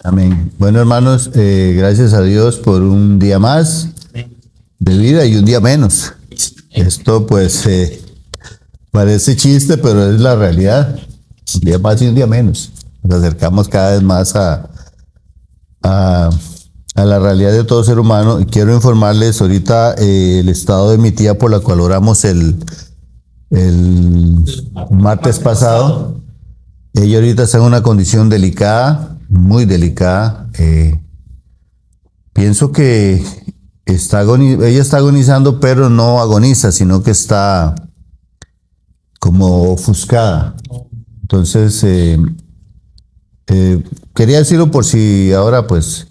Amén. Bueno, hermanos, gracias a Dios por un día más de vida y un día menos. Esto pues parece chiste, pero es la realidad. Un día más y un día menos. Nos acercamos cada vez más a la realidad de todo ser humano. Y quiero informarles ahorita el estado de mi tía, por la cual oramos el martes pasado. Ella ahorita está en una condición delicada, muy delicada. Pienso que ella está agonizando, pero no agoniza, sino que está como ofuscada. Entonces, quería decirlo por si ahora pues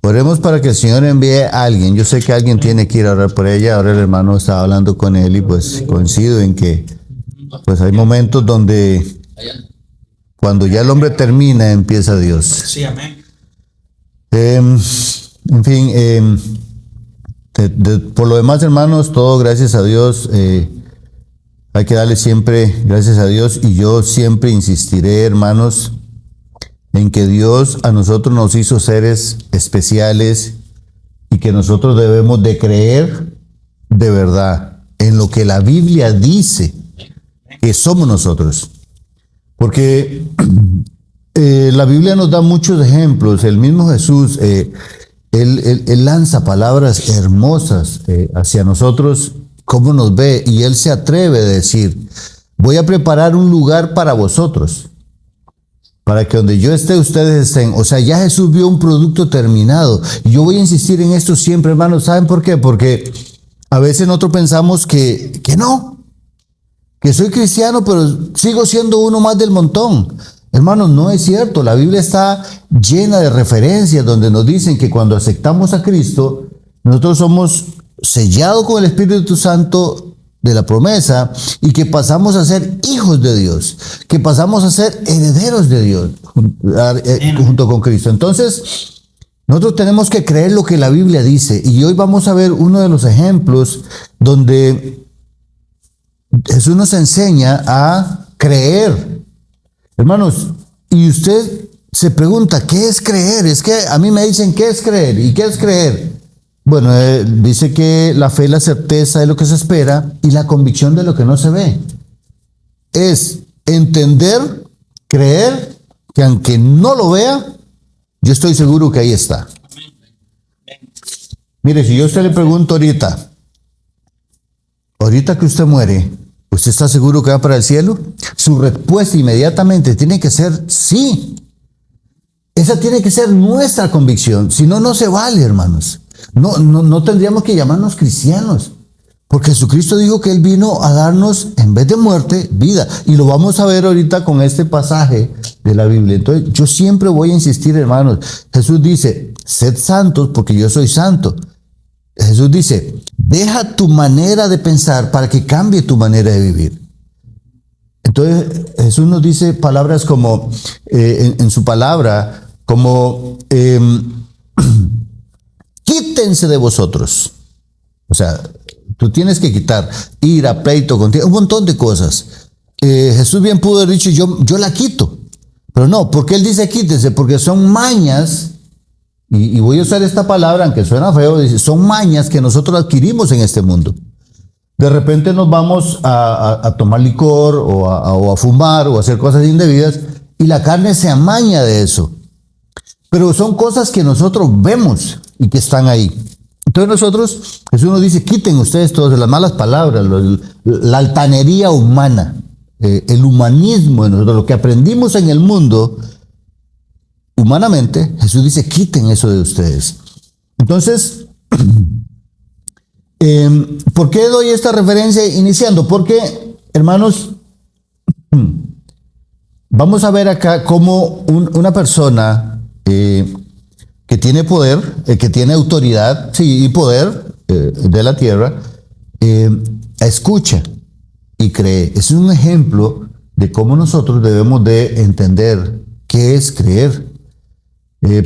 oremos para que el Señor envíe a alguien. Yo sé que alguien tiene que ir a orar por ella. Ahora el hermano estaba hablando con él y pues coincido en que pues hay momentos donde cuando ya el hombre termina, empieza Dios. Sí, amén. En fin, por lo demás, hermanos, todo gracias a Dios. Hay que darle siempre gracias a Dios, y yo siempre insistiré, hermanos, en que Dios a nosotros nos hizo seres especiales y que nosotros debemos de creer de verdad en lo que la Biblia dice que somos nosotros. Porque la Biblia nos da muchos ejemplos. El mismo Jesús, él lanza palabras hermosas hacia nosotros, cómo nos ve, y Él se atreve a decir: voy a preparar un lugar para vosotros, para que donde yo esté, ustedes estén. O sea, ya Jesús vio un producto terminado. Y yo voy a insistir en esto siempre, hermanos. ¿Saben por qué? Porque a veces nosotros pensamos que no, que soy cristiano, pero sigo siendo uno más del montón. Hermanos, no es cierto. La Biblia está llena de referencias donde nos dicen que cuando aceptamos a Cristo, nosotros somos sellados con el Espíritu Santo de la promesa, y que pasamos a ser hijos de Dios, que pasamos a ser herederos de Dios junto con Cristo. Entonces, nosotros tenemos que creer lo que la Biblia dice, y hoy vamos a ver uno de los ejemplos donde Jesús nos enseña a creer. Hermanos, y usted se pregunta, ¿qué es creer? Es que a mí me dicen, ¿qué es creer? ¿Y qué es creer? Bueno, dice que la fe es la certeza de lo que se espera y la convicción de lo que no se ve. Es entender, creer, que aunque no lo vea, yo estoy seguro que ahí está. Mire, si yo a usted le pregunto ahorita que usted muere, ¿usted está seguro que va para el cielo? Su respuesta inmediatamente tiene que ser sí. Esa tiene que ser nuestra convicción. Si no, no se vale, hermanos. No tendríamos que llamarnos cristianos. Porque Jesucristo dijo que Él vino a darnos, en vez de muerte, vida. Y lo vamos a ver ahorita con este pasaje de la Biblia. Entonces, yo siempre voy a insistir, hermanos. Jesús dice: sed santos porque yo soy santo. Jesús dice: deja tu manera de pensar para que cambie tu manera de vivir. Entonces Jesús nos dice palabras como, en su palabra, como quítense de vosotros. O sea, tú tienes que quitar ira, pleito, contigo, un montón de cosas. Jesús bien pudo haber dicho: yo la quito. Pero no, porque Él dice quítense, porque son mañas. Y voy a usar esta palabra, aunque suena feo, dice, son mañas que nosotros adquirimos en este mundo. De repente nos vamos a tomar licor o a fumar o a hacer cosas indebidas, y la carne se amaña de eso. Pero son cosas que nosotros vemos y que están ahí. Entonces nosotros, Jesús nos dice: quiten ustedes todas las malas palabras, la altanería humana, el humanismo de nosotros, lo que aprendimos en el mundo. Humanamente, Jesús dice: quiten eso de ustedes. Entonces, ¿por qué doy esta referencia iniciando? Porque, hermanos, vamos a ver acá cómo una persona que tiene poder, que tiene autoridad, sí, y poder de la tierra, escucha y cree. Es un ejemplo de cómo nosotros debemos de entender qué es creer.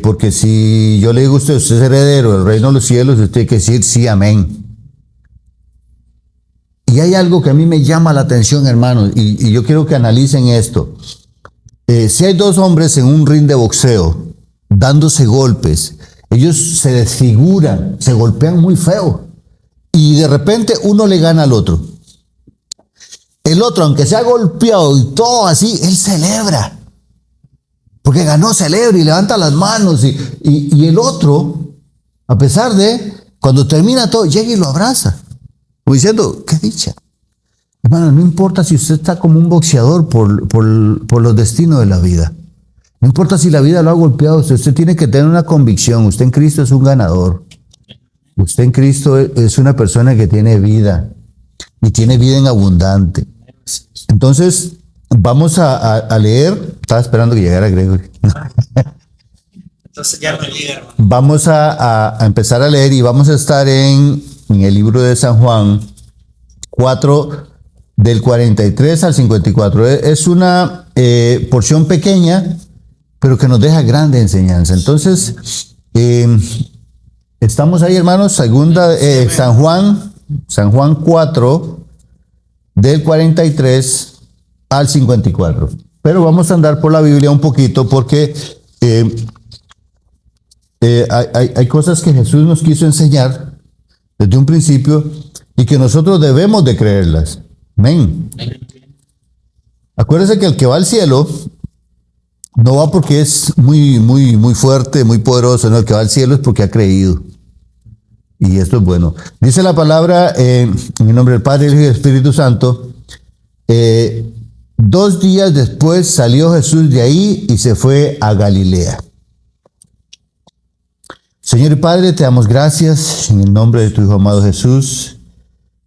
Porque si yo le digo a usted es heredero del reino de los cielos, usted tiene que decir sí, amén. Y hay algo que a mí me llama la atención, hermanos, y yo quiero que analicen esto. Si hay dos hombres en un ring de boxeo, dándose golpes. Ellos se desfiguran, se golpean muy feo. Y de repente uno le gana al otro. El otro, aunque se ha golpeado y todo así, él celebra. Porque ganó, celebra y levanta las manos. Y el otro, a pesar de, cuando termina todo, llega y lo abraza. Como diciendo, qué dicha. Hermano, no importa si usted está como un boxeador por los destinos de la vida. No importa si la vida lo ha golpeado, usted tiene que tener una convicción. Usted en Cristo es un ganador. Usted en Cristo es una persona que tiene vida y tiene vida en abundante. Entonces, vamos a leer. Estaba esperando que llegara Gregory. Entonces ya no llega, hermano. Vamos a empezar a leer y vamos a estar en el libro de San Juan 4, del 43 al 54. Es una porción pequeña, pero que nos deja grande enseñanza. Entonces, estamos ahí, hermanos, San Juan 4, del 43 al 54. Pero vamos a andar por la Biblia un poquito porque hay cosas que Jesús nos quiso enseñar desde un principio y que nosotros debemos de creerlas. Amén. Acuérdese que el que va al cielo no va porque es muy fuerte, muy poderoso, no, el que va al cielo es porque ha creído. Y esto es bueno. Dice la palabra en el nombre del Padre, el Hijo y del Espíritu Santo. 2 días después salió Jesús de ahí y se fue a Galilea. Señor y Padre, te damos gracias en el nombre de tu Hijo amado Jesús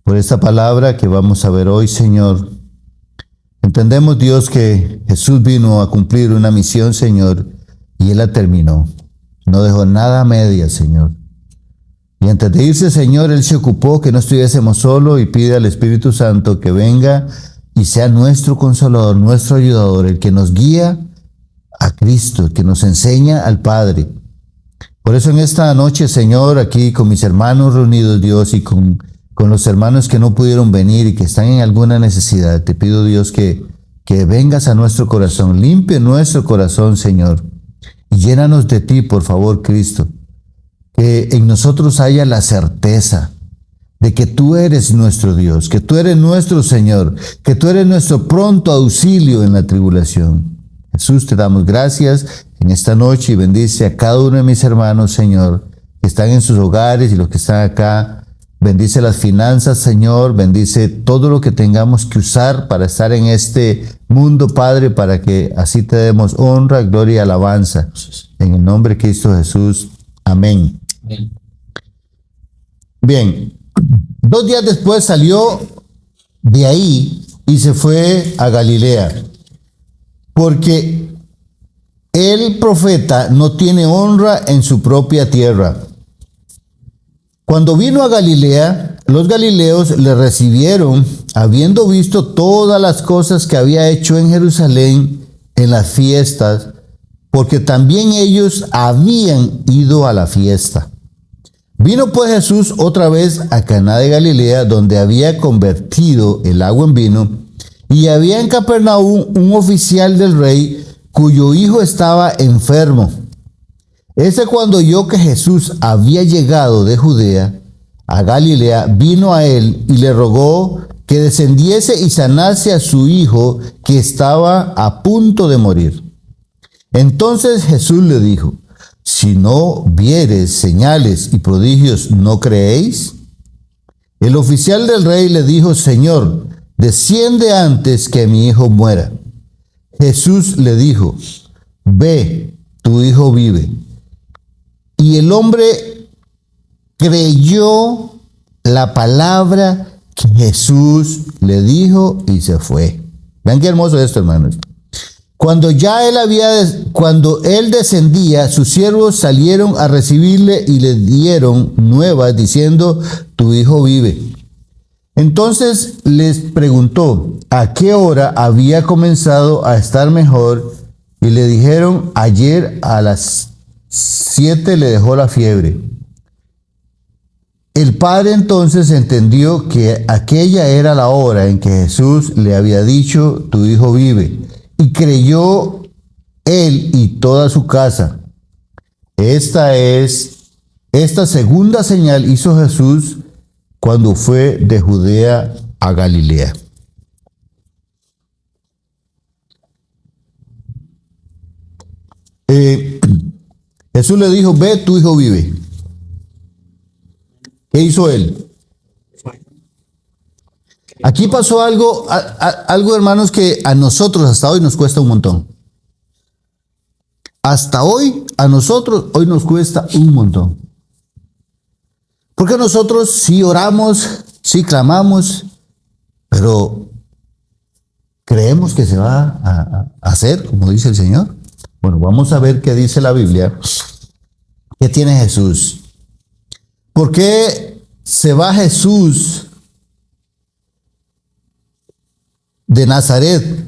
por esta palabra que vamos a ver hoy, Señor. Entendemos, Dios, que Jesús vino a cumplir una misión, Señor, y Él la terminó. No dejó nada a medias, Señor. Y antes de irse, Señor, Él se ocupó que no estuviésemos solos y pide al Espíritu Santo que venga y sea nuestro consolador, nuestro ayudador, el que nos guía a Cristo, el que nos enseña al Padre. Por eso en esta noche, Señor, aquí con mis hermanos reunidos, Dios, y con los hermanos que no pudieron venir y que están en alguna necesidad, te pido, Dios, que vengas a nuestro corazón, limpie nuestro corazón, Señor, y llénanos de ti, por favor, Cristo. Que en nosotros haya la certeza de que tú eres nuestro Dios, que tú eres nuestro Señor, que tú eres nuestro pronto auxilio en la tribulación. Jesús, te damos gracias en esta noche y bendice a cada uno de mis hermanos, Señor, que están en sus hogares y los que están acá. Bendice las finanzas, Señor, bendice todo lo que tengamos que usar para estar en este mundo, Padre, para que así te demos honra, gloria y alabanza. En el nombre de Cristo Jesús. Amén. Bien, 2 días después salió de ahí y se fue a Galilea, porque el profeta no tiene honra en su propia tierra. Cuando vino a Galilea, los galileos le recibieron, habiendo visto todas las cosas que había hecho en Jerusalén en las fiestas, porque también ellos habían ido a la fiesta. Vino pues Jesús otra vez a Caná de Galilea, donde había convertido el agua en vino, y había en Capernaum un oficial del rey, cuyo hijo estaba enfermo. Ese, cuando oyó que Jesús había llegado de Judea a Galilea, vino a él y le rogó que descendiese y sanase a su hijo, que estaba a punto de morir. Entonces Jesús le dijo: si no vieres señales y prodigios, ¿no creéis? El oficial del rey le dijo: Señor, desciende antes que mi hijo muera. Jesús le dijo: ve, tu hijo vive. Y el hombre creyó la palabra que Jesús le dijo y se fue. Vean qué hermoso esto, hermanos. Cuando él descendía, sus siervos salieron a recibirle y le dieron nuevas diciendo: tu hijo vive. Entonces les preguntó a qué hora había comenzado a estar mejor, y le dijeron: ayer a las 7 le dejó la fiebre. El padre entonces entendió que aquella era la hora en que Jesús le había dicho: tu hijo vive, y creyó él y toda su casa. Esta segunda señal hizo Jesús cuando fue de Judea a Galilea. Jesús le dijo, ve, tu hijo vive. ¿Qué hizo él? Aquí pasó algo, algo, hermanos, que a nosotros hasta hoy nos cuesta un montón. Hasta hoy, a nosotros, hoy nos cuesta un montón. Porque nosotros sí oramos, sí clamamos, pero creemos que se va a hacer, como dice el Señor. Bueno, vamos a ver qué dice la Biblia. ¿Qué tiene Jesús? ¿Por qué se va Jesús de Nazaret?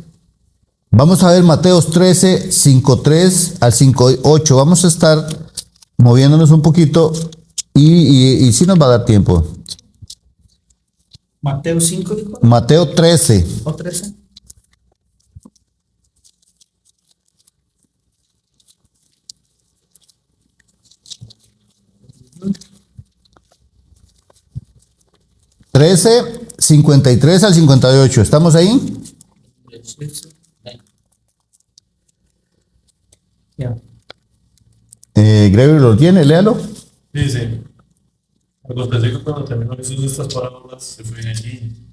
Vamos a ver Mateos 13, 5:3 al 5:8. Vamos a estar moviéndonos un poquito y sí nos va a dar tiempo. Mateo 5, dijo. Mateo 13. ¿O 13? Trece, 53 al 58. ¿Estamos ahí? Ya. Gregorio lo tiene, léalo. Dice, aconteció que cuando terminó Jesús estas parábolas, se fue de allí,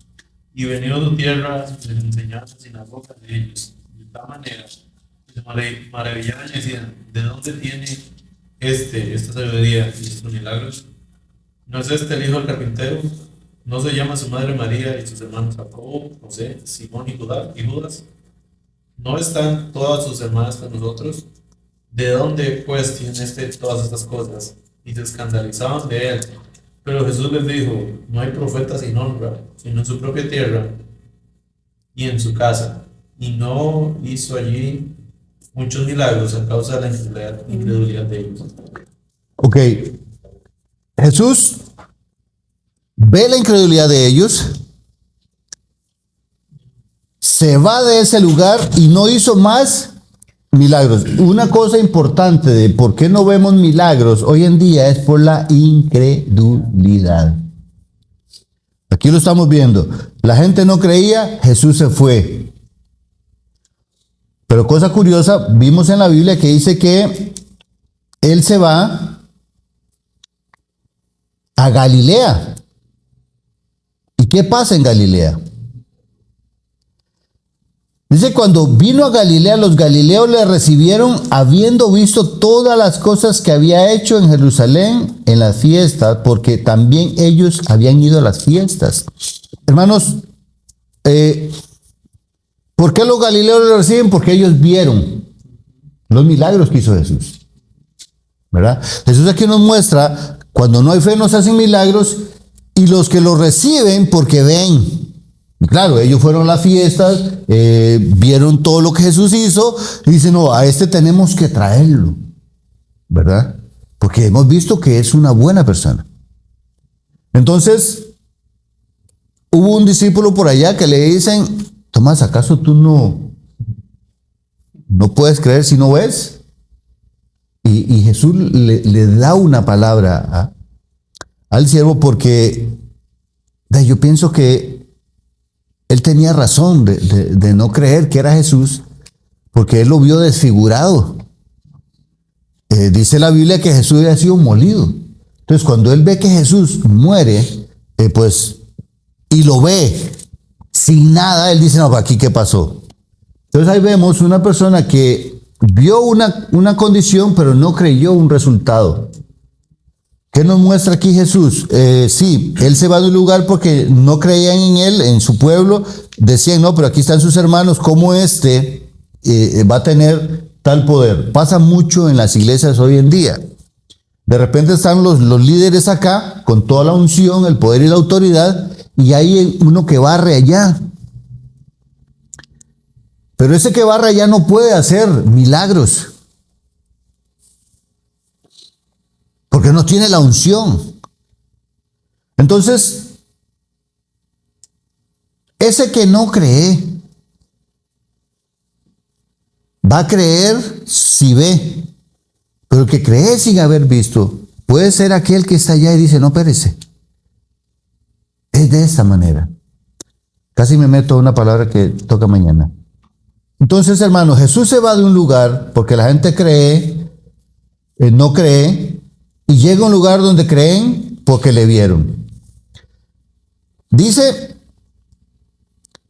y venido a su tierra, les enseñaba en la sinagoga de ellos, de tal manera, que se maravillaban y decían, ¿de dónde tiene esta sabiduría y estos milagros? ¿No es este el hijo del carpintero? ¿No se llama su madre María y sus hermanos Jacobo, José, Simón y Judas? ¿No están todas sus hermanas con nosotros? ¿De dónde pues tiene todas estas cosas? Y se escandalizaban de él. Pero Jesús les dijo, no hay profeta sin honra, sino en su propia tierra y en su casa. Y no hizo allí muchos milagros a causa de la incredulidad de ellos. Ok. Jesús ve la incredulidad de ellos, se va de ese lugar y no hizo más milagros. Una cosa importante de por qué no vemos milagros hoy en día es por la incredulidad. Aquí lo estamos viendo. La gente no creía, Jesús se fue. Pero cosa curiosa, vimos en la Biblia que dice que él se va a Galilea. ¿Y qué pasa en Galilea? Dice, cuando vino a Galilea, los galileos le recibieron habiendo visto todas las cosas que había hecho en Jerusalén en las fiestas, porque también ellos habían ido a las fiestas. Hermanos, ¿por qué los galileos le reciben? Porque ellos vieron los milagros que hizo Jesús. ¿Verdad? Jesús aquí nos muestra, cuando no hay fe no se hacen milagros, y los que lo reciben porque ven. Y claro, ellos fueron a las fiestas, vieron todo lo que Jesús hizo, y dicen, no, a este tenemos que traerlo, ¿verdad? Porque hemos visto que es una buena persona. Entonces, hubo un discípulo por allá que le dicen, Tomás, ¿acaso tú no puedes creer si no ves? Y Jesús le da una palabra al siervo porque yo pienso que él tenía razón de no creer que era Jesús, porque él lo vio desfigurado. Dice la Biblia que Jesús había sido molido. Entonces, cuando él ve que Jesús muere, y lo ve sin nada, él dice, no, ¿aquí qué pasó? Entonces ahí vemos una persona que vio una condición, pero no creyó un resultado. ¿Qué nos muestra aquí Jesús? Sí, él se va de un lugar porque no creían en él, en su pueblo. Decían, no, pero aquí están sus hermanos, ¿cómo va a tener tal poder? Pasa mucho en las iglesias hoy en día. De repente están los líderes acá, con toda la unción, el poder y la autoridad, y hay uno que barre allá. Pero ese que barre allá no puede hacer milagros. Porque no tiene la unción. Entonces, ese que no cree, va a creer si ve. Pero el que cree sin haber visto puede ser aquel que está allá y dice, no perece. Es de esta manera. Casi me meto a una palabra que toca mañana. Entonces, hermano, Jesús se va de un lugar porque la gente cree, no cree, y llega a un lugar donde creen porque le vieron. Dice,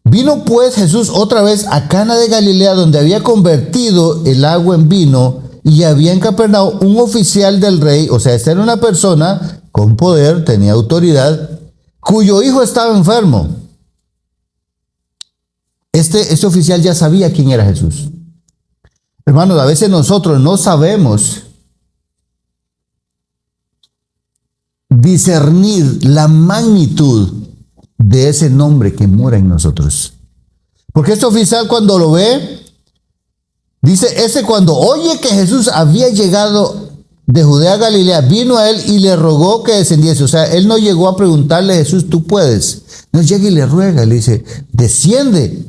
vino pues Jesús otra vez a Cana de Galilea, donde había convertido el agua en vino, y había en Capernaum un oficial del rey, o sea, esta era una persona con poder, tenía autoridad, cuyo hijo estaba enfermo. Este oficial ya sabía quién era Jesús. Hermanos, a veces nosotros no sabemos discernir la magnitud de ese nombre que mora en nosotros. Porque este oficial cuando lo ve, dice, ese cuando oye que Jesús había llegado de Judea a Galilea, vino a él y le rogó que descendiese. O sea, él no llegó a preguntarle a Jesús, tú puedes. No, llega y le ruega, le dice, desciende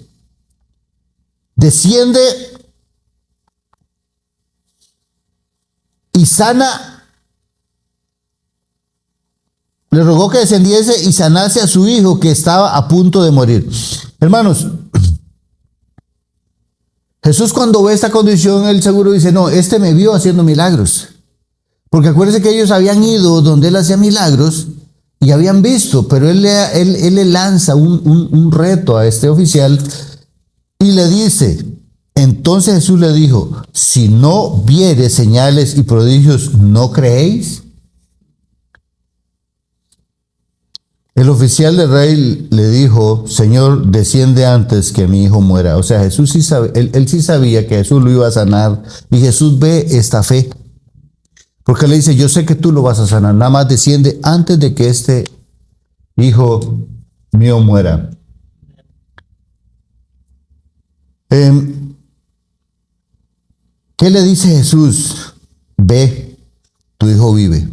y sana. Le rogó que descendiese y sanase a su hijo que estaba a punto de morir. Hermanos, Jesús cuando ve esta condición, él seguro dice, no, este me vio haciendo milagros. Porque acuérdense que ellos habían ido donde él hacía milagros y habían visto, pero él le lanza un reto a este oficial y le dice, entonces Jesús le dijo, si no viere señales y prodigios, ¿no creéis? El oficial del rey le dijo, Señor, desciende antes que mi hijo muera. O sea, Jesús sí sabe, él sí sabía que Jesús lo iba a sanar. Y Jesús ve esta fe. Porque le dice, yo sé que tú lo vas a sanar. Nada más desciende antes de que este hijo mío muera. ¿Qué le dice Jesús? Ve, tu hijo vive.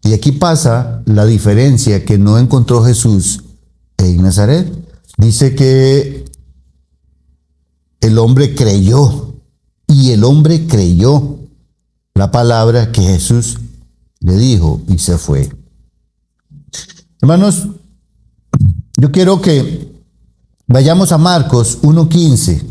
Y aquí pasa la diferencia que no encontró Jesús en Nazaret. Dice que el hombre creyó, y el hombre creyó la palabra que Jesús le dijo y se fue. Hermanos, yo quiero que vayamos a Marcos 1:15.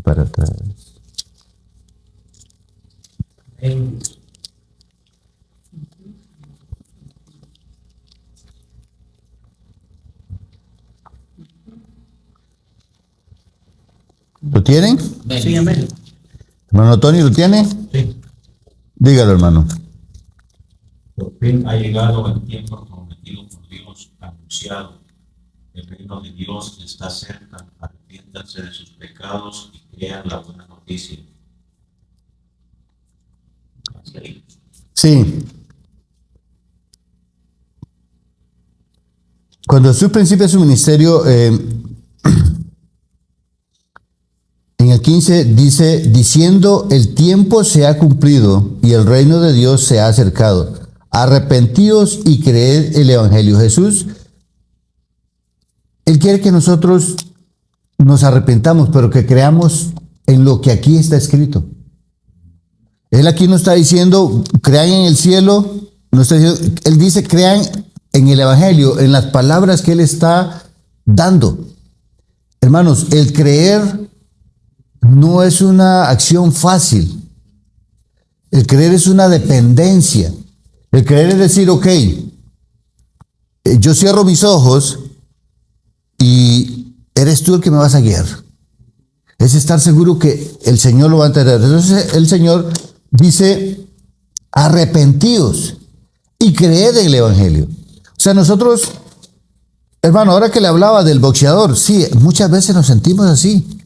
Para atrás. ¿Lo tienen? Sí, amén. Hermano Tony, ¿lo tiene? Sí. Dígalo, hermano. Por fin ha llegado el tiempo prometido por Dios, anunciado. El reino de Dios está cerca. Arrepiéntanse de sus pecados y crean la buena noticia. Así. Sí. Cuando Jesús principia su ministerio, en el 15 dice, diciendo, el tiempo se ha cumplido y el reino de Dios se ha acercado. Arrepentíos y creed el evangelio. Jesús, Él quiere que nosotros nos arrepentamos, pero que creamos en lo que aquí está escrito. Él aquí no está diciendo, crean en el cielo, no está diciendo, Él dice, crean en el evangelio, en las palabras que Él está dando. Hermanos, el creer no es una acción fácil. El creer es una dependencia. El creer es decir, ok, yo cierro mis ojos y eres tú el que me vas a guiar. Es estar seguro que el Señor lo va a entender. Entonces el Señor dice, arrepentíos y creed en el evangelio. O sea, nosotros, hermano, ahora que le hablaba del boxeador, sí, muchas veces nos sentimos así.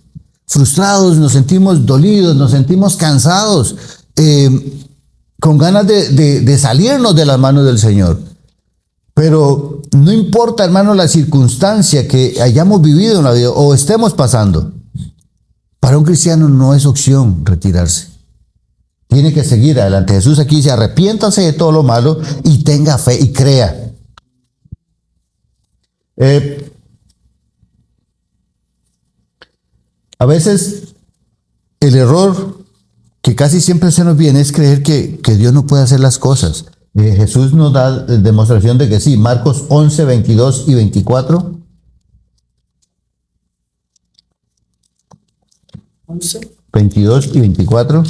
Frustrados, nos sentimos dolidos, nos sentimos cansados, con ganas de salirnos de las manos del Señor. Pero no importa, hermano, la circunstancia que hayamos vivido en la vida o estemos pasando. Para un cristiano no es opción retirarse. tiene que seguir adelante. Jesús aquí dice, arrepiéntase de todo lo malo y tenga fe y crea. A veces el error que casi siempre se nos viene es creer que Dios no puede hacer las cosas. Jesús nos da demostración de que sí. Marcos 11, 22 y 24. 11. 22 y 24.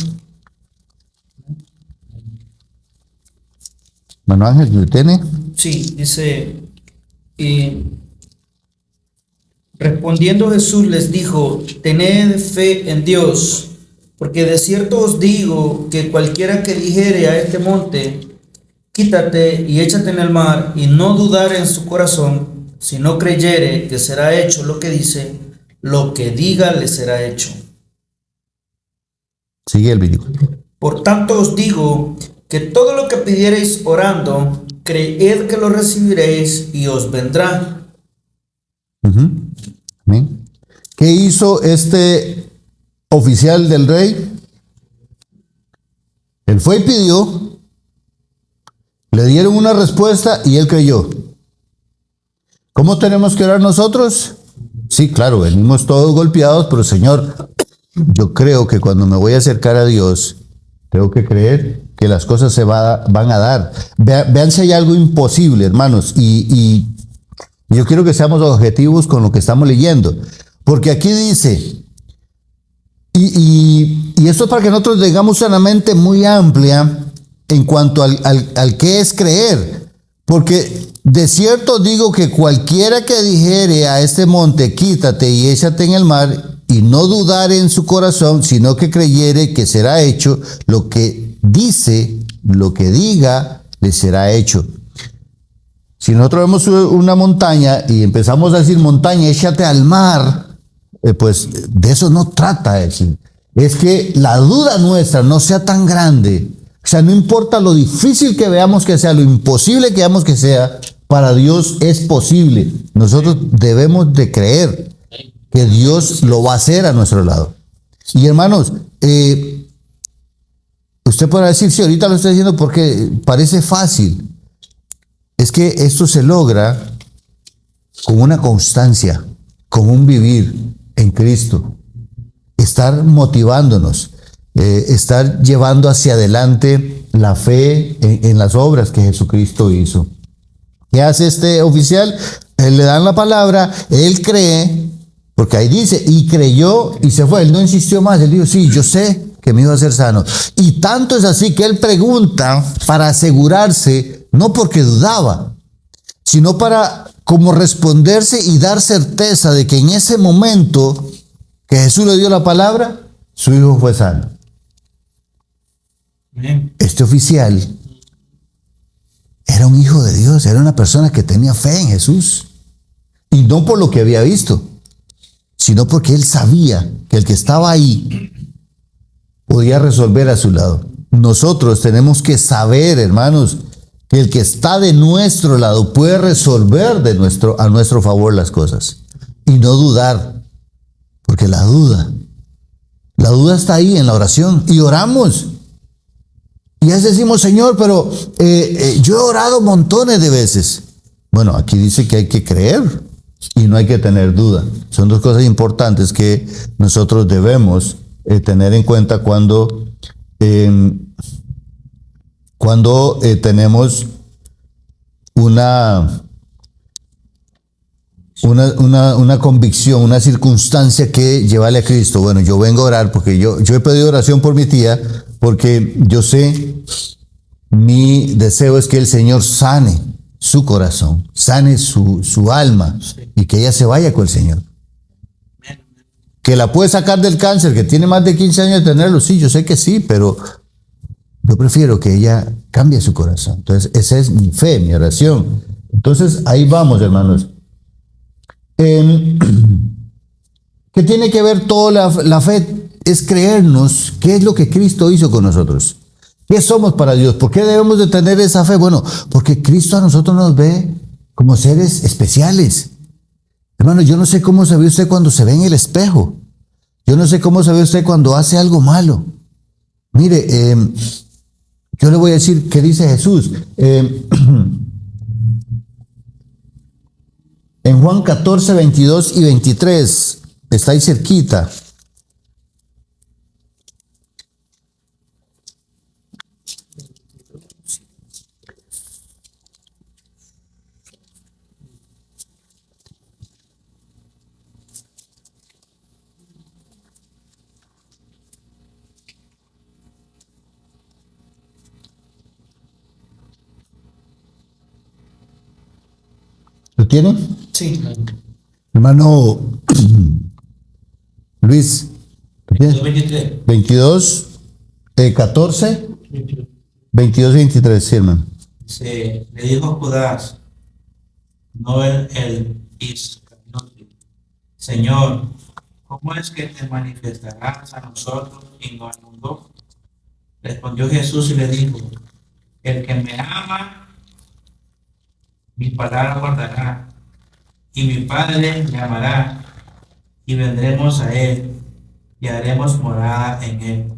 Mano Ángel, ¿lo tiene? Sí, dice, respondiendo Jesús les dijo, tened fe en Dios, porque de cierto os digo que cualquiera que dijere a este monte, quítate y échate en el mar, y no dudare en su corazón, si no creyere que será hecho lo que dice, lo que diga le será hecho. Sigue el 24. Por tanto os digo que todo lo que pidiereis orando, creed que lo recibiréis y os vendrá. Amén. ¿Qué hizo este oficial del rey? Él fue y pidió, le dieron una respuesta y él creyó. ¿Cómo tenemos que orar nosotros? Sí, claro, venimos todos golpeados, pero Señor, yo creo que cuando me voy a acercar a Dios, tengo que creer que las cosas se van a dar. Vean si hay algo imposible, hermanos, y yo quiero que seamos objetivos con lo que estamos leyendo, porque aquí dice, y esto es para que nosotros tengamos una mente muy amplia en cuanto al que es creer, porque de cierto digo que cualquiera que dijere a este monte, quítate y échate en el mar, y no dudare en su corazón, sino que creyere que será hecho lo que dice, lo que diga, le será hecho. Si nosotros vemos una montaña y empezamos a decir, montaña, échate al mar, pues de eso no trata decir. Es que la duda nuestra no sea tan grande. O sea, no importa lo difícil que veamos que sea, lo imposible que veamos que sea, para Dios es posible. Nosotros debemos de creer que Dios lo va a hacer a nuestro lado. Y hermanos, usted podrá decir, sí, ahorita lo estoy diciendo porque parece fácil. Es que esto se logra con una constancia, con un vivir en Cristo. Estar motivándonos, estar llevando hacia adelante la fe en las obras que Jesucristo hizo. ¿Qué hace este oficial? Él le dan la palabra, él cree, porque ahí dice, y creyó y se fue. Él no insistió más, él dijo, sí, yo sé que me iba a ser sano. Y tanto es así que él pregunta para asegurarse, no porque dudaba, sino para como responderse y dar certeza de que en ese momento que Jesús le dio la palabra, su hijo fue sano. Este oficial era un hijo de Dios, era una persona que tenía fe en Jesús. Y no por lo que había visto, sino porque él sabía que el que estaba ahí podía resolver a su lado. Nosotros tenemos que saber, hermanos, que el que está de nuestro lado puede resolver a nuestro favor las cosas. Y no dudar, porque la duda está ahí en la oración. Y oramos. Y ya decimos, Señor, pero yo he orado montones de veces. Bueno, aquí dice que hay que creer y no hay que tener duda. Son dos cosas importantes que nosotros debemos tener en cuenta cuando tenemos una convicción, una circunstancia que llevarle a Cristo. Bueno, yo vengo a orar porque yo he pedido oración por mi tía, porque yo sé, mi deseo es que el Señor sane su corazón, sane su alma y que ella se vaya con el Señor. Que la puede sacar del cáncer, que tiene más de 15 años de tenerlo, sí, yo sé que sí, pero yo prefiero que ella cambie su corazón. Entonces, esa es mi fe, mi oración. Entonces, ahí vamos, hermanos. ¿Qué tiene que ver toda la fe? Es creernos qué es lo que Cristo hizo con nosotros. ¿Qué somos para Dios? ¿Por qué debemos de tener esa fe? Bueno, porque Cristo a nosotros nos ve como seres especiales. Hermano, yo no sé cómo se ve usted cuando se ve en el espejo. Yo no sé cómo se ve usted cuando hace algo malo. Mire, yo le voy a decir qué dice Jesús. En Juan 14, 22 y 23, está ahí cerquita. ¿Lo tiene? Sí. Hermano Luis, ¿lo tiene? 23. 22, 14, 22 y 23, sí, hermano. Le dijo Judas, no el Iscariote, Señor, ¿cómo es que te manifestarás a nosotros y no al mundo? Respondió Jesús y le dijo, el que me ama, mi palabra guardará, y mi Padre me amará, y vendremos a él, y haremos morada en él.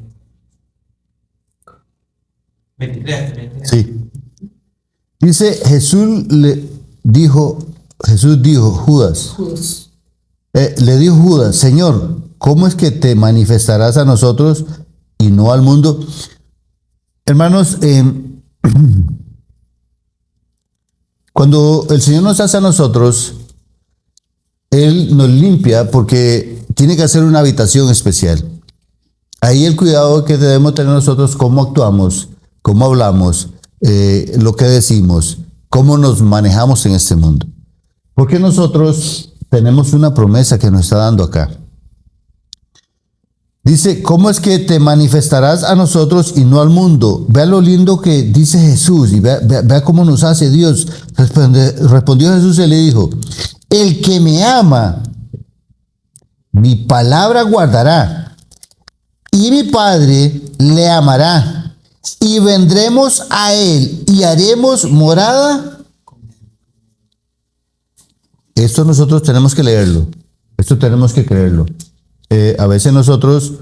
23. Sí. Dice, Jesús dijo, Judas, le dijo Judas, Señor, ¿cómo es que te manifestarás a nosotros y no al mundo? Hermanos, cuando el Señor nos hace a nosotros, Él nos limpia porque tiene que hacer una habitación especial. Ahí el cuidado que debemos tener nosotros, cómo actuamos, cómo hablamos, lo que decimos, cómo nos manejamos en este mundo. Porque nosotros tenemos una promesa que nos está dando acá. Dice, ¿cómo es que te manifestarás a nosotros y no al mundo? Vea lo lindo que dice Jesús y vea cómo nos hace Dios. Respondió Jesús y le dijo, el que me ama, mi palabra guardará, y mi Padre le amará, y vendremos a él y haremos morada. Esto nosotros tenemos que leerlo, esto tenemos que creerlo. A veces nosotros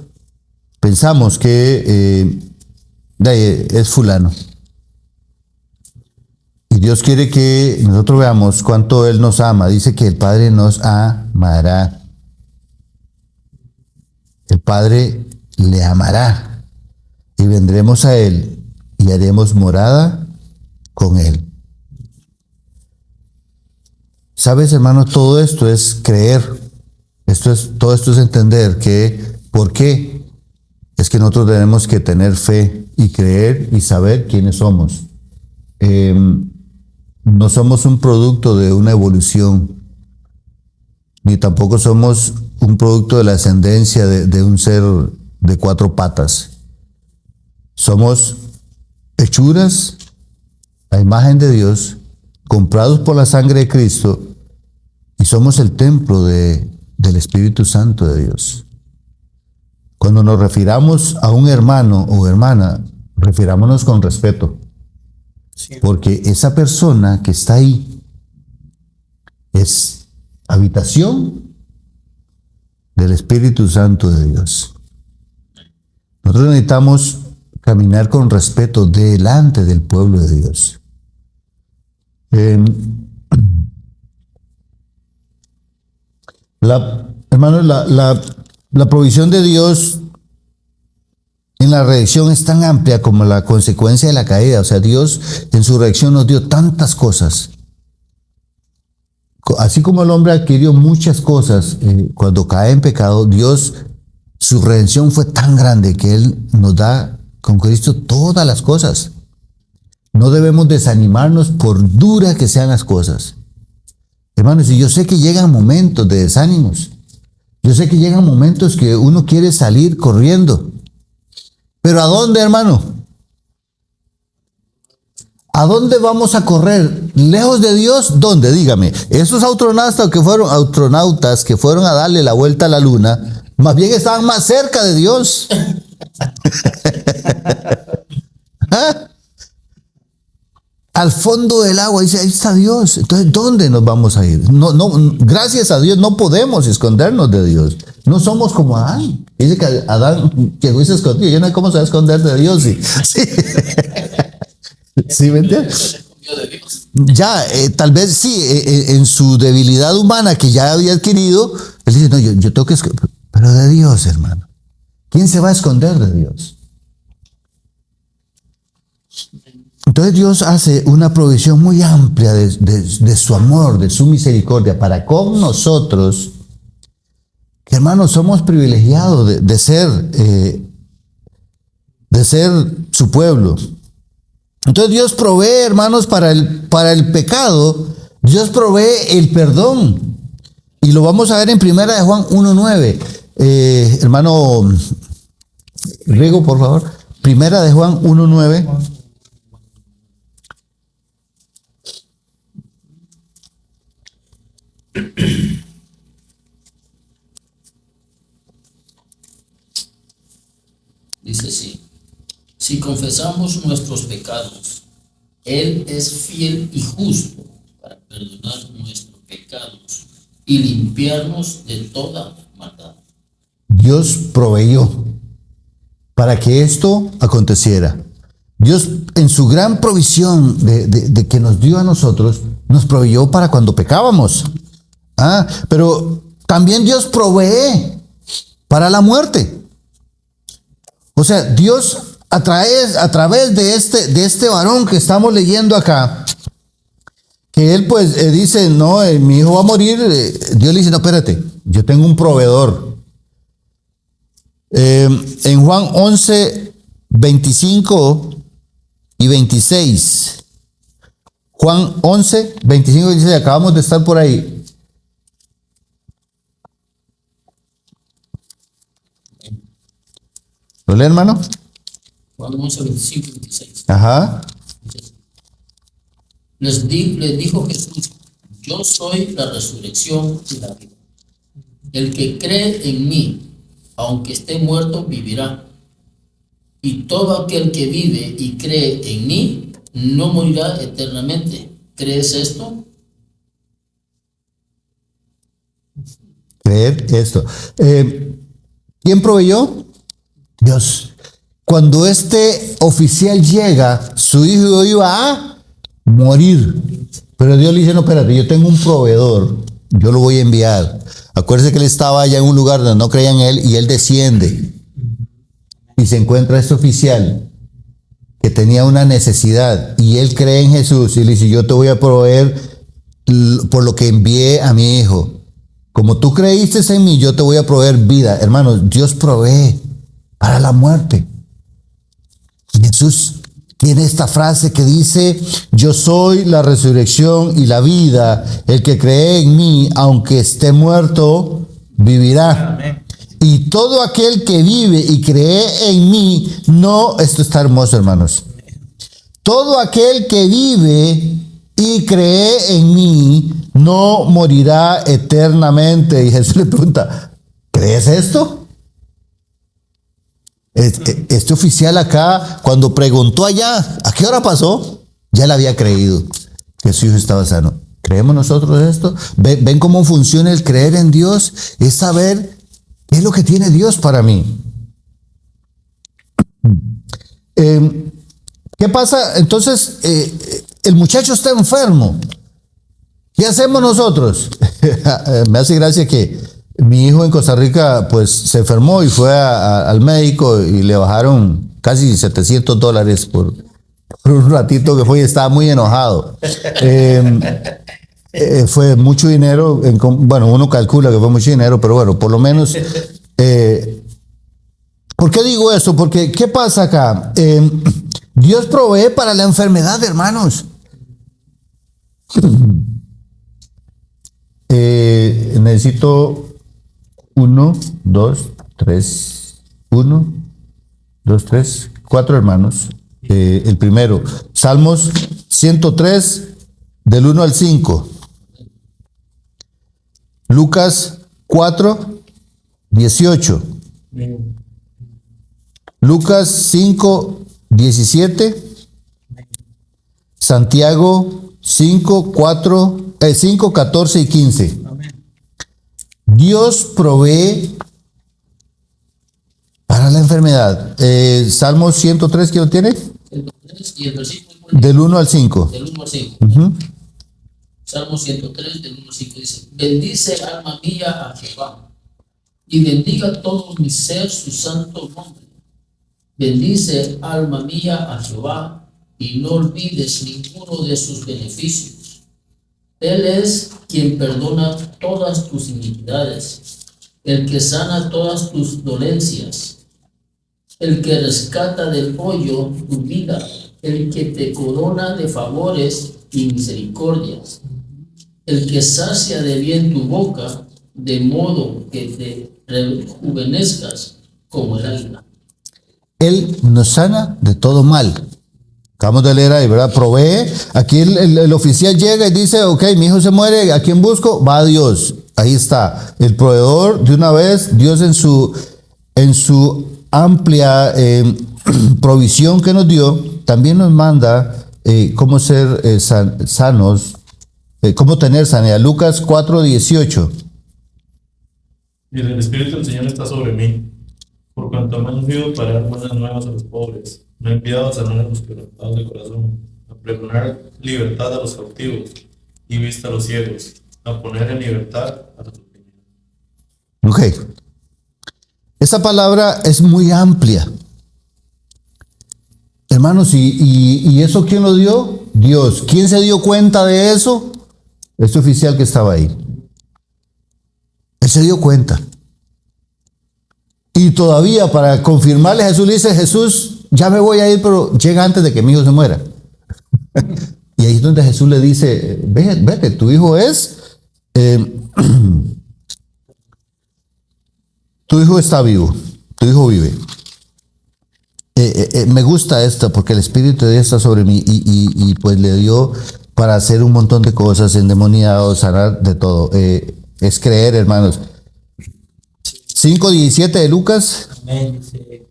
pensamos que es fulano. Y Dios quiere que nosotros veamos cuánto Él nos ama. Dice que el Padre nos amará. El Padre le amará. Y vendremos a Él y haremos morada con Él. ¿Sabes, hermano? Todo esto es creer. Todo esto es entender que, ¿por qué? Es que nosotros tenemos que tener fe y creer y saber quiénes somos. No somos un producto de una evolución, ni tampoco somos un producto de la ascendencia de un ser de 4 patas. Somos hechuras a imagen de Dios, comprados por la sangre de Cristo, y somos el templo del Espíritu Santo de Dios. Cuando nos refiramos a un hermano o hermana, refirámonos con respeto. Porque esa persona que está ahí es habitación del Espíritu Santo de Dios. Nosotros necesitamos caminar con respeto delante del pueblo de Dios. Hermanos, la provisión de Dios en la redención es tan amplia como la consecuencia de la caída. O sea, Dios en su redención nos dio tantas cosas. Así como el hombre adquirió muchas cosas cuando cae en pecado, Dios, su redención fue tan grande que Él nos da con Cristo todas las cosas. No debemos desanimarnos por duras que sean las cosas. Hermanos, y yo sé que llegan momentos de desánimos. Yo sé que llegan momentos que uno quiere salir corriendo. ¿Pero a dónde, hermano? ¿A dónde vamos a correr? ¿Lejos de Dios? ¿Dónde? Dígame. Esos astronautas que fueron a darle la vuelta a la luna, más bien estaban más cerca de Dios. ¿Ah? al fondo del agua, dice, ahí está Dios. Entonces, ¿dónde nos vamos a ir? No, gracias a Dios no podemos escondernos de Dios. No somos como Adán. Dice que Adán llegó y se escondió. Yo no sé cómo se va a esconder de Dios. Sí, ¿Sí me entiendes? Ya, tal vez sí, en su debilidad humana que ya había adquirido, él dice, no, yo tengo que esconder. Pero de Dios, hermano. ¿Quién se va a esconder de Dios? Entonces Dios hace una provisión muy amplia de su amor, de su misericordia para con nosotros, que hermanos somos privilegiados de ser su pueblo. Entonces Dios provee, hermanos, para el pecado, Dios provee el perdón. Y lo vamos a ver en 1 de Juan 1:9. Hermano Rigo, por favor. 1 de Juan 1:9. Dice así: si confesamos nuestros pecados, Él es fiel y justo para perdonar nuestros pecados y limpiarnos de toda maldad. Dios proveyó para que esto aconteciera. Dios, en su gran provisión de que nos dio a nosotros, nos proveyó para cuando pecábamos. Pero también Dios provee para la muerte. O sea, Dios a través de este varón que estamos leyendo acá, que él pues dice, no, mi hijo va a morir, Dios le dice, no, espérate, yo tengo un proveedor. En Juan 11, 25 y 26. Juan 11, 25 y 26, acabamos de estar por ahí. ¿Lo lee, hermano? Juan 11, 25 y 26. Ajá. Les dijo Jesús: yo soy la resurrección y la vida. El que cree en mí, aunque esté muerto, vivirá. Y todo aquel que vive y cree en mí, no morirá eternamente. ¿Crees esto? Creer esto. ¿Quién proveyó? Dios. Cuando este oficial llega, su hijo iba a morir. Pero Dios le dice, no, espérate, yo tengo un proveedor, yo lo voy a enviar. Acuérdese que él estaba allá en un lugar donde no creían en él y él desciende. Y se encuentra este oficial que tenía una necesidad y él cree en Jesús y le dice, yo te voy a proveer por lo que envié a mi hijo. Como tú creíste en mí, yo te voy a proveer vida. Hermanos, Dios provee para la muerte. Jesús tiene esta frase que dice, yo soy la resurrección y la vida. El que cree en mí, aunque esté muerto, vivirá. Amén. Y todo aquel que vive y cree en mí, no, esto está hermoso, hermanos. Todo aquel que vive y cree en mí, no morirá eternamente. Y Jesús le pregunta, ¿crees esto? Este oficial acá, cuando preguntó allá, ¿a qué hora pasó? Ya le había creído que su hijo estaba sano. ¿Creemos nosotros esto? ¿Ven cómo funciona el creer en Dios? Es saber qué es lo que tiene Dios para mí. ¿Qué pasa? Entonces, el muchacho está enfermo. ¿Qué hacemos nosotros? Me hace gracia que mi hijo en Costa Rica pues se enfermó y fue al médico y le bajaron casi $700 por un ratito que fue y estaba muy enojado. Fue mucho dinero, bueno, uno calcula que fue mucho dinero, pero bueno, por lo menos... ¿Por qué digo eso? Porque, ¿qué pasa acá? Dios provee para la enfermedad, hermanos. Necesito 1, 2, 3, 1, 2, 3, 4 hermanos. El primero, Salmos 103, del 1 al 5. Lucas 4, 18. Lucas 5, 17. Santiago 5, 14 y 15. Amén. Dios provee para la enfermedad. Salmo 103, ¿quién lo tiene? 103 y el versículo Del 1 al 5. del 1 al 5. Ujú. Salmo 103, del 1 al 5 dice: bendice alma mía a Jehová, y bendiga todo mi ser su santo nombre. Bendice alma mía a Jehová, y no olvides ninguno de sus beneficios. Él es quien perdona todas tus iniquidades, el que sana todas tus dolencias, el que rescata del hoyo tu vida, el que te corona de favores y misericordias, el que sacia de bien tu boca, de modo que te rejuvenezcas como el águila. Él nos sana de todo mal. Acabamos de leer ahí, ¿verdad? Provee. Aquí el oficial llega y dice, ok, mi hijo se muere, ¿a quién busco? Va a Dios. Ahí está. El proveedor, de una vez, Dios en su amplia provisión que nos dio, también nos manda cómo ser sanos, cómo tener sanidad. Lucas 4:18. Y el Espíritu del Señor está sobre mí, por cuanto me ha ungido para dar buenas nuevas a los pobres. Me ha enviado a sanar a los quebrantados de corazón, a pregonar libertad a los cautivos y vista a los ciegos, a poner en libertad a los oprimidos. Ok. Esa palabra es muy amplia. Hermanos, ¿y eso quién lo dio? Dios. ¿Quién se dio cuenta de eso? Este oficial que estaba ahí. Él se dio cuenta. Y todavía para confirmarle a Jesús, le dice, Jesús, ya me voy a ir, pero llega antes de que mi hijo se muera. Y ahí es donde Jesús le dice, vete, tu hijo es... tu hijo está vivo, tu hijo vive. Me gusta esto porque el Espíritu de Dios está sobre mí y pues le dio para hacer un montón de cosas, endemoniado, sanar de todo. Es creer, hermanos. 5:17 de Lucas. Amén. Dice,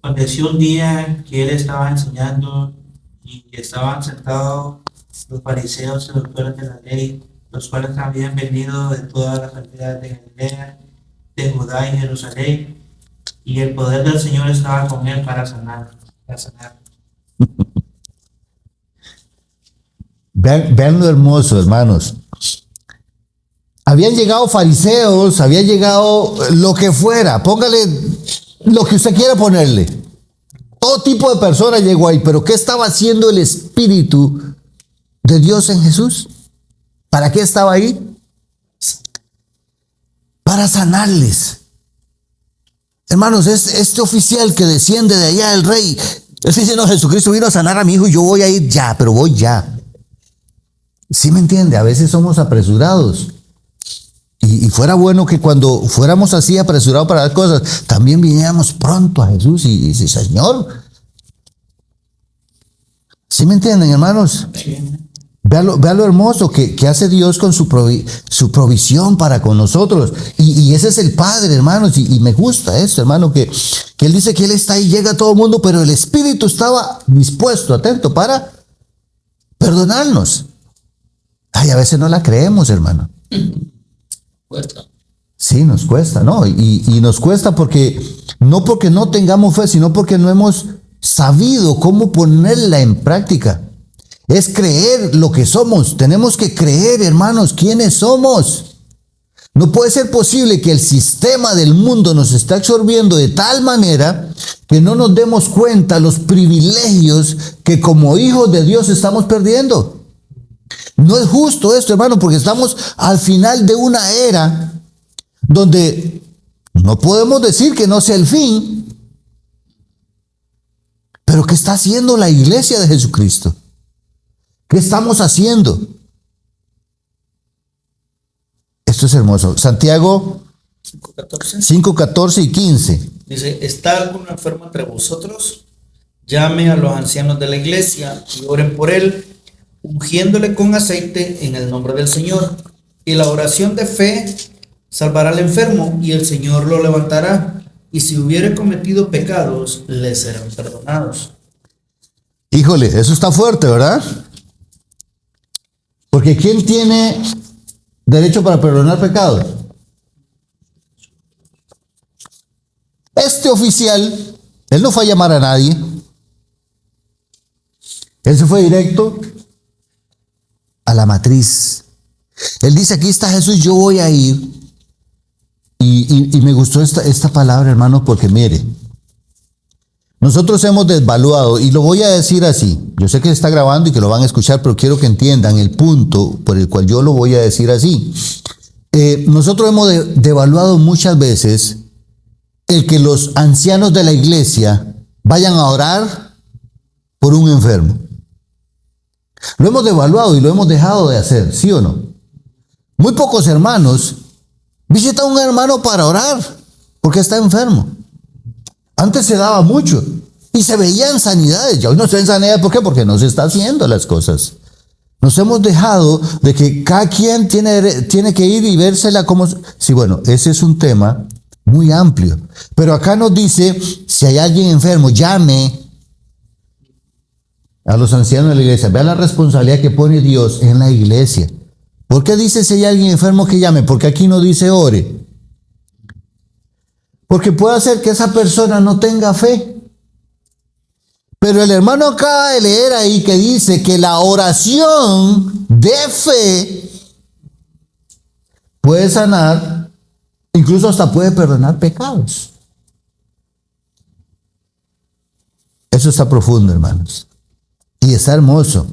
aconteció un día que él estaba enseñando y que estaban sentados los fariseos y los doctores de la ley, los cuales habían venido de todas las aldeas de Galilea, de Judá y Jerusalén, y el poder del Señor estaba con él para sanar. Vean lo hermoso, hermanos. Habían llegado fariseos, había llegado lo que fuera, póngale lo que usted quiera ponerle. Todo tipo de personas llegó ahí, pero ¿qué estaba haciendo el Espíritu de Dios en Jesús? ¿Para qué estaba ahí? Para sanarles. Hermanos, este oficial que desciende de allá, el rey, él dice, no, Jesucristo vino a sanar a mi hijo y yo voy a ir ya, pero voy ya. ¿Sí me entiende? A veces somos apresurados. Y fuera bueno que cuando fuéramos así apresurados para dar cosas, también viniéramos pronto a Jesús y dice, Señor. ¿Sí me entienden, hermanos? Vea lo hermoso que hace Dios con su provisión para con nosotros. Y ese es el Padre, hermanos. Y me gusta esto, hermano, que Él dice que Él está ahí, llega a todo el mundo, pero el Espíritu estaba dispuesto, atento, para perdonarnos. Ay, a veces no la creemos, hermano. Cuesta. Sí, nos cuesta, ¿no? Y nos cuesta porque no tengamos fe, sino porque no hemos sabido cómo ponerla en práctica. Es creer lo que somos. Tenemos que creer, hermanos, quiénes somos. No puede ser posible que el sistema del mundo nos esté absorbiendo de tal manera que no nos demos cuenta los privilegios que como hijos de Dios estamos perdiendo. No es justo esto, hermano, porque estamos al final de una era donde no podemos decir que no sea el fin, pero ¿qué está haciendo la iglesia de Jesucristo? ¿Qué estamos haciendo? Esto es hermoso. Santiago 5, 14 y 15. Dice, ¿está alguno enfermo entre vosotros? Llame a los ancianos de la iglesia y oren por él, ungiéndole con aceite en el nombre del Señor. Y la oración de fe salvará al enfermo y el Señor lo levantará. Y si hubiere cometido pecados, le serán perdonados. Híjole, eso está fuerte, ¿verdad? Porque ¿quién tiene derecho para perdonar pecados? Este oficial, él no fue a llamar a nadie. Él se fue directo a la matriz. Él dice, aquí está Jesús, yo voy a ir. Y me gustó esta palabra, hermano, porque mire, nosotros hemos desvaluado, y lo voy a decir así, yo sé que se está grabando y que lo van a escuchar, pero quiero que entiendan el punto por el cual yo lo voy a decir así. Nosotros hemos devaluado muchas veces el que los ancianos de la iglesia vayan a orar por un enfermo. Lo hemos devaluado y lo hemos dejado de hacer, ¿sí o no? Muy pocos hermanos visitan a un hermano para orar porque está enfermo. Antes se daba mucho y se veían sanidades. Ya hoy no se ven sanidades, ¿por qué? Porque no se está haciendo las cosas. Nos hemos dejado de que cada quien tiene que ir y vérsela como... Sí, bueno, ese es un tema muy amplio. Pero acá nos dice, si hay alguien enfermo, llame a los ancianos de la iglesia. Vea la responsabilidad que pone Dios en la iglesia. ¿Por qué dice si hay alguien enfermo que llame? Porque aquí no dice ore. Porque puede ser que esa persona no tenga fe. Pero el hermano acaba de leer ahí que dice que la oración de fe puede sanar, incluso hasta puede perdonar pecados. Eso está profundo, hermanos. Y está hermoso.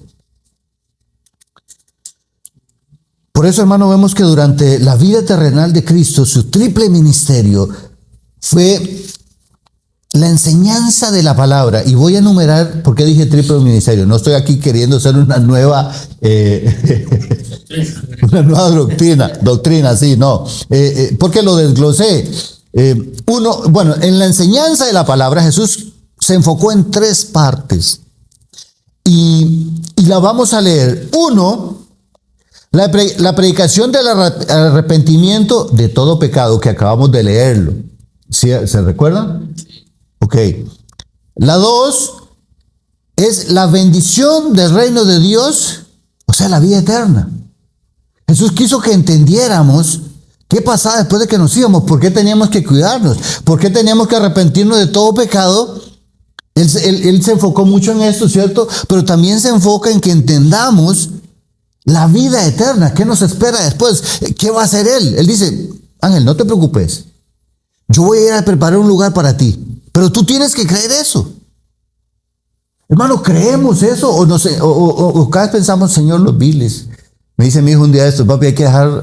Por eso, hermano, vemos que durante la vida terrenal de Cristo, su triple ministerio fue la enseñanza de la palabra. Y voy a enumerar, ¿por qué dije triple ministerio? No estoy aquí queriendo hacer una nueva doctrina, sí, no. Porque lo desglosé. Bueno, en la enseñanza de la palabra, Jesús se enfocó en 3 partes. Y la vamos a leer. 1, la predicación del arrepentimiento de todo pecado, que acabamos de leerlo. ¿Sí? ¿Se recuerdan? Ok. La 2 es la bendición del reino de Dios, o sea, la vida eterna. Jesús quiso que entendiéramos qué pasaba después de que nos íbamos, por qué teníamos que cuidarnos, por qué teníamos que arrepentirnos de todo pecado. Él se enfocó mucho en esto, ¿cierto? Pero también se enfoca en que entendamos la vida eterna. ¿Qué nos espera después? ¿Qué va a hacer Él? Él dice, Ángel, no te preocupes. Yo voy a ir a preparar un lugar para ti. Pero tú tienes que creer eso. Hermano, ¿creemos eso? O no sé, o cada vez pensamos, Señor, los biles. Me dice mi hijo un día esto, papi, hay que dejar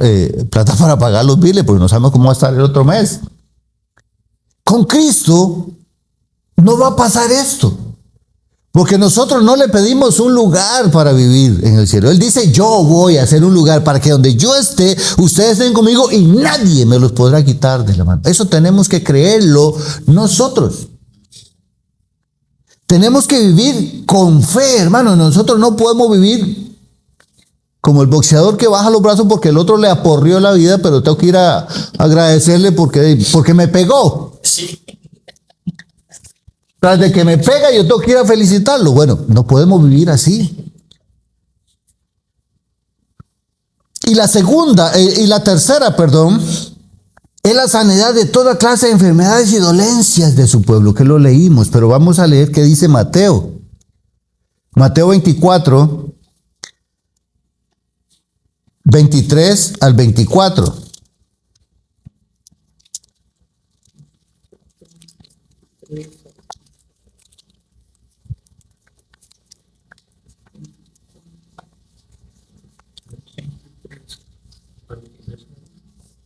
plata para pagar los biles porque no sabemos cómo va a estar el otro mes. Con Cristo no va a pasar esto. Porque nosotros no le pedimos un lugar para vivir en el cielo. Él dice, yo voy a hacer un lugar para que donde yo esté, ustedes estén conmigo y nadie me los podrá quitar de la mano. Eso tenemos que creerlo nosotros. Tenemos que vivir con fe, hermano. Nosotros no podemos vivir como el boxeador que baja los brazos porque el otro le aporrió la vida, pero tengo que ir a agradecerle porque me pegó. Sí. Tras de que me pega, yo tengo que ir a felicitarlo. Bueno, no podemos vivir así. Y la tercera, es la sanidad de toda clase de enfermedades y dolencias de su pueblo, que lo leímos, pero vamos a leer qué dice Mateo. Mateo 24, 23 al 24.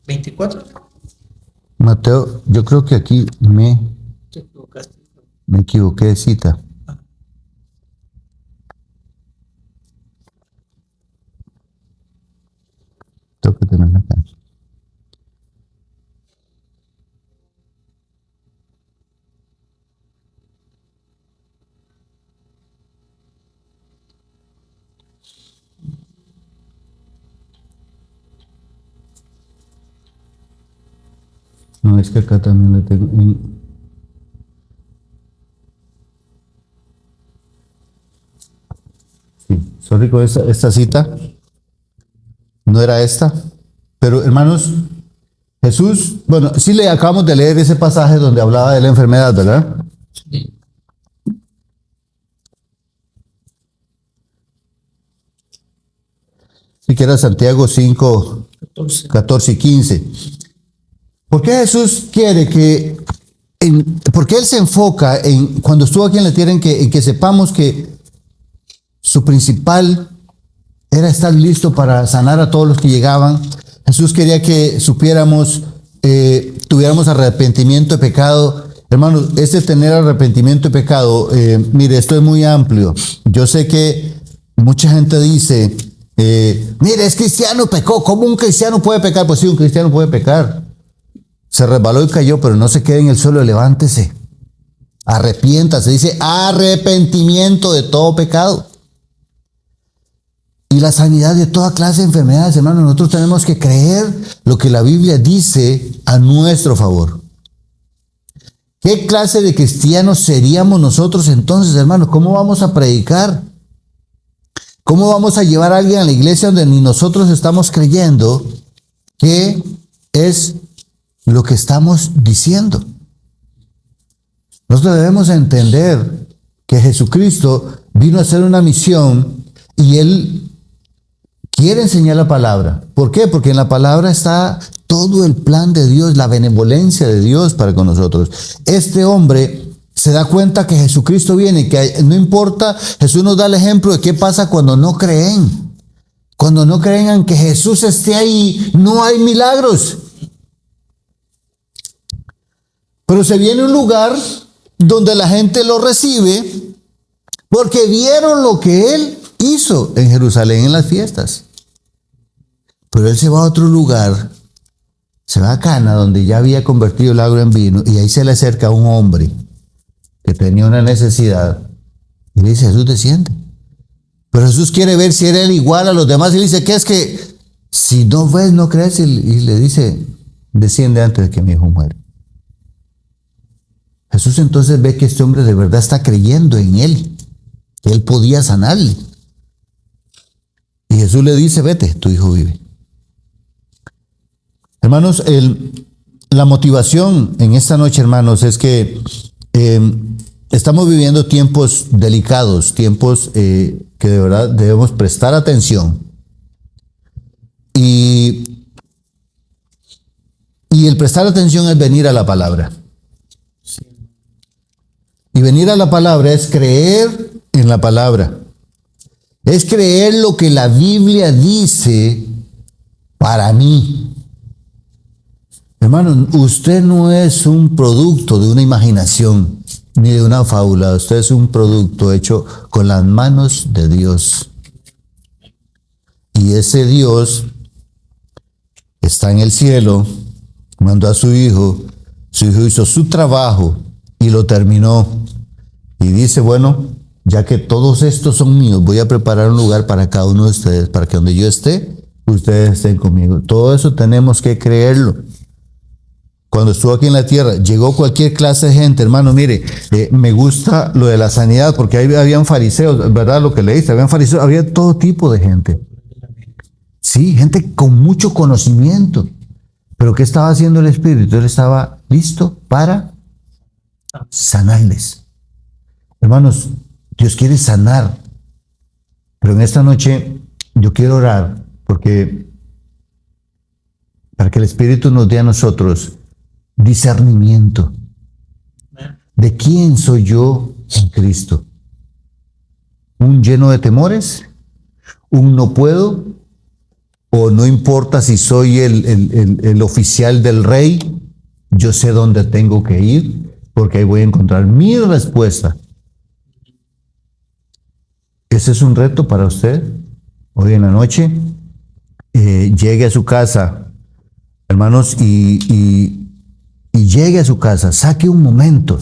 ¿24? Mateo, yo creo que aquí me Te equivocaste. equivoqué de cita. Tengo que tenerla acá. No, es que acá también la tengo. Sí, sorry con esta cita. no era esta. Pero hermanos, Jesús, bueno, sí le acabamos de leer ese pasaje donde hablaba de la enfermedad, ¿verdad? Sí. Si que era Santiago 5, 14. 14 y 15. ¿Por qué Jesús quiere que, por qué Él se enfoca en, cuando estuvo aquí en la tierra, en que sepamos que su principal era estar listo para sanar a todos los que llegaban? Jesús quería que supiéramos, tuviéramos arrepentimiento de pecado. Hermanos, tener arrepentimiento de pecado, mire, esto es muy amplio. Yo sé que mucha gente dice, mire, es cristiano, pecó. ¿Cómo un cristiano puede pecar? Pues sí, un cristiano puede pecar. Se resbaló y cayó, pero no se quede en el suelo, levántese. Arrepiéntase, dice arrepentimiento de todo pecado. Y la sanidad de toda clase de enfermedades, hermanos. Nosotros tenemos que creer lo que la Biblia dice a nuestro favor. ¿Qué clase de cristianos seríamos nosotros entonces, hermanos? ¿Cómo vamos a predicar? ¿Cómo vamos a llevar a alguien a la iglesia donde ni nosotros estamos creyendo qué es lo que estamos diciendo? Nosotros debemos entender que Jesucristo vino a hacer una misión y Él quiere enseñar la palabra. ¿Por qué? Porque en la palabra está todo el plan de Dios, la benevolencia de Dios para con nosotros. Este hombre se da cuenta que Jesucristo viene, que no importa, Jesús nos da el ejemplo de qué pasa cuando no creen. Cuando no creen en que Jesús esté ahí, no hay milagros. Pero se viene un lugar donde la gente lo recibe porque vieron lo que Él hizo en Jerusalén en las fiestas. Pero Él se va a otro lugar, se va a Cana, donde ya había convertido el agua en vino, y ahí se le acerca un hombre que tenía una necesidad, y le dice, Jesús, desciende. Pero Jesús quiere ver si era él igual a los demás, y le dice, ¿qué es que si no ves, no crees? Y le dice, desciende antes de que mi hijo muera. Jesús entonces ve que este hombre de verdad está creyendo en él, que él podía sanarle. Y Jesús le dice, vete, tu hijo vive. Hermanos, la motivación en esta noche, hermanos, es que estamos viviendo tiempos delicados, tiempos que de verdad debemos prestar atención. Y el prestar atención es venir a la palabra. Y venir a la palabra es creer en la palabra. Es creer lo que la Biblia dice para mí. Hermano, usted no es un producto de una imaginación ni de una fábula. Usted es un producto hecho con las manos de Dios. Y ese Dios está en el cielo, mandó a su hijo hizo su trabajo y lo terminó. Y dice, bueno, ya que todos estos son míos, voy a preparar un lugar para cada uno de ustedes, para que donde yo esté, ustedes estén conmigo. Todo eso tenemos que creerlo. Cuando estuvo aquí en la tierra, llegó cualquier clase de gente, hermano, mire, me gusta lo de la sanidad, porque ahí habían fariseos, ¿verdad? Lo que leíste, habían fariseos, había todo tipo de gente. Sí, gente con mucho conocimiento. Pero ¿qué estaba haciendo el Espíritu? Él estaba listo para sanarles. Hermanos, Dios quiere sanar. Pero en esta noche yo quiero orar para que el Espíritu nos dé a nosotros discernimiento de quién soy yo en Cristo. ¿Un lleno de temores? ¿Un no puedo? ¿O no importa si soy el oficial del rey? Yo sé dónde tengo que ir porque ahí voy a encontrar mi respuesta. Ese es un reto para usted hoy en la noche. Llegue a su casa, hermanos, y llegue a su casa, saque un momento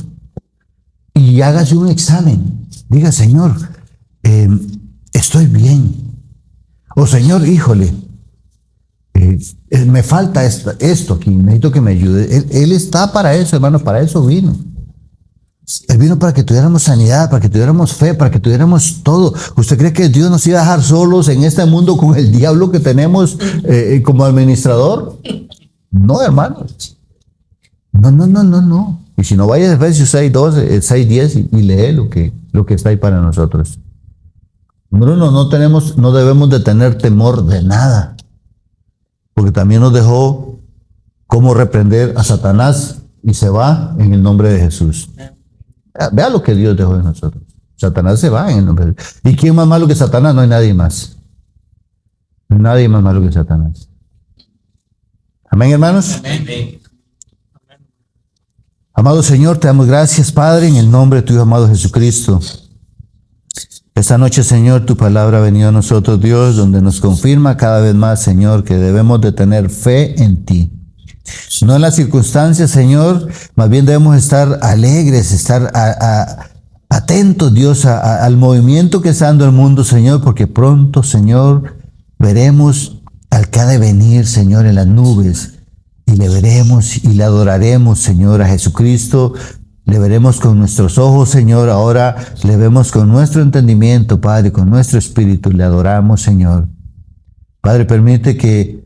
y hágase un examen. Diga, Señor, estoy bien. O Señor, híjole, me falta esto aquí, necesito que me ayude. Él está para eso, hermano, para eso vino. Él vino para que tuviéramos sanidad, para que tuviéramos fe, para que tuviéramos todo. ¿Usted cree que Dios nos iba a dejar solos en este mundo con el diablo que tenemos como administrador? No, hermanos. No. Y si no, vaya a Efesios 6:12, 6:10 y lee lo que está ahí para nosotros. Número uno, no debemos de tener temor de nada. Porque también nos dejó cómo reprender a Satanás y se va en el nombre de Jesús. Vea lo que Dios dejó de nosotros. Satanás se va en el nombre de Jesús. ¿Y quién más malo que Satanás? No hay nadie más. No hay nadie más malo que Satanás. Amén, hermanos. Amén. Amado Señor, te damos gracias, Padre, en el nombre de tu Hijo amado Jesucristo. Esta noche, Señor, tu palabra ha venido a nosotros, Dios, donde nos confirma cada vez más, Señor, que debemos de tener fe en ti. No en las circunstancias, Señor, más bien debemos estar alegres, estar atentos, Dios, al movimiento que está dando el mundo, Señor, porque pronto, Señor, veremos al que ha de venir, Señor, en las nubes. Y le veremos y le adoraremos, Señor, a Jesucristo. Le veremos con nuestros ojos, Señor. Ahora le vemos con nuestro entendimiento, Padre, con nuestro espíritu. Le adoramos, Señor. Padre, permite que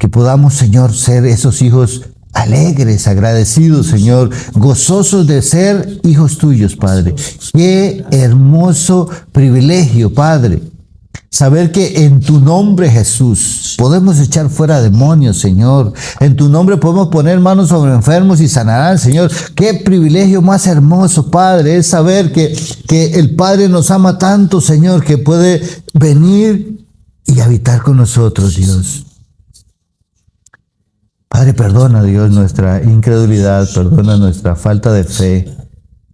podamos, Señor, ser esos hijos alegres, agradecidos, Señor, gozosos de ser hijos tuyos, Padre. Qué hermoso privilegio, Padre. Saber que en tu nombre, Jesús, podemos echar fuera demonios, Señor. En tu nombre podemos poner manos sobre enfermos y sanarán, Señor. Qué privilegio más hermoso, Padre, es saber que el Padre nos ama tanto, Señor, que puede venir y habitar con nosotros, Dios. Padre, perdona, Dios, nuestra incredulidad, perdona nuestra falta de fe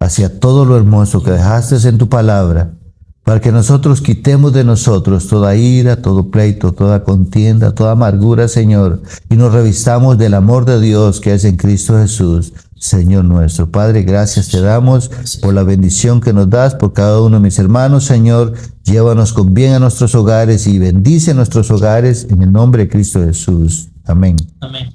hacia todo lo hermoso que dejaste en tu palabra, para que nosotros quitemos de nosotros toda ira, todo pleito, toda contienda, toda amargura, Señor, y nos revistamos del amor de Dios que es en Cristo Jesús, Señor nuestro. Padre, gracias te damos por la bendición que nos das por cada uno de mis hermanos, Señor. Llévanos con bien a nuestros hogares y bendice nuestros hogares en el nombre de Cristo Jesús. Amén. Amén.